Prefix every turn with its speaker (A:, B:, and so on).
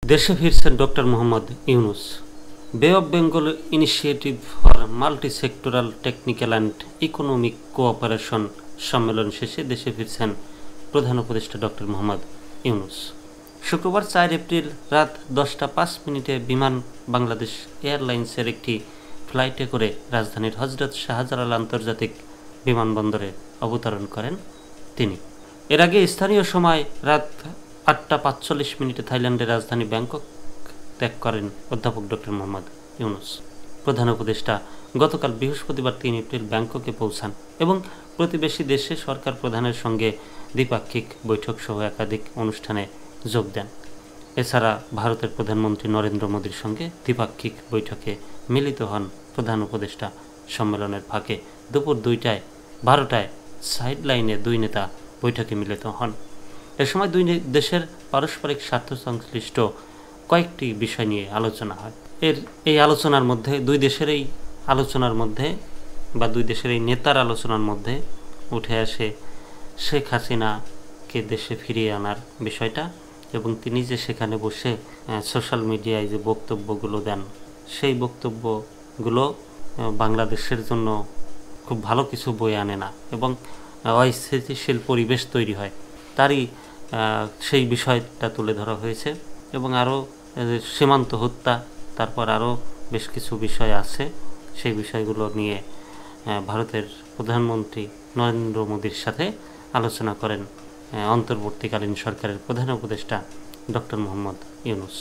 A: দেশে ফিরছেন ডক্টর মোহাম্মদ ইউনূস। বে of Bengal initiative for multi sectoral technical and economic cooperation সম্মেলন শেষে দেশে ফিরছেন প্রধান উপদেষ্টা ডক্টর মোহাম্মদ ইউনূস। শুক্রবার 4 এপ্রিল রাত 10টা 5 মিনিটে বিমান বাংলাদেশ এয়ারলাইন্সের একটি ফ্লাইটে করে রাজধানীর হজরত শাহজালাল আন্তর্জাতিক বিমানবন্দরে অবতরণ করেন তিনি। এর আগে স্থানীয় সময় রাত 8টা 45 মিনিটে থাইল্যান্ডের রাজধানী ব্যাংকক ত্যাগ করেন অধ্যাপক ডক্টর মোহাম্মদ ইউনূস। প্রধান উপদেষ্টা গতকাল বৃহস্পতিবার 3 এপ্রিল ব্যাংককে পৌঁছান এবং প্রতিবেশী দেশে সরকার প্রধানের সঙ্গে দ্বিপাক্ষিক বৈঠক সহ একাধিক অনুষ্ঠানে যোগ দেন। এছাড়া ভারতের প্রধানমন্ত্রী নরেন্দ্র মোদীর সঙ্গে দ্বিপাক্ষিক বৈঠকে মিলিত হন প্রধান উপদেষ্টা। সম্মেলনের ফাঁকে দুপুর 12টায় সাইড লাইনে দুই নেতা বৈঠকে মিলিত হন। এ সময় দুই দেশের পারস্পরিক স্বার্থ সংশ্লিষ্ট কয়েকটি বিষয় নিয়ে আলোচনা হয়। এই আলোচনার মধ্যে দুই দেশের এই নেতার আলোচনার মধ্যে উঠে আসে শেখ হাসিনাকে দেশে ফিরিয়ে আনার বিষয়টা, এবং তিনি যে সেখানে বসে সোশ্যাল মিডিয়ায় যে বক্তব্যগুলো দেন, সেই বক্তব্যগুলো বাংলাদেশের জন্য খুব ভালো কিছু বয়ে আনে না এবং অস্থিতিশীল পরিবেশ তৈরি হয়। তারই সেই বিষয়টা তুলে ধরা হয়েছে এবং আরও সীমান্ত হত্যা, তারপর আরও বেশ কিছু বিষয় আছে। সেই বিষয়গুলো নিয়ে ভারতের প্রধানমন্ত্রী নরেন্দ্র মোদীর সাথে আলোচনা করেন অন্তর্বর্তীকালীন সরকারের প্রধান উপদেষ্টা ডক্টর মোহাম্মদ ইউনূস।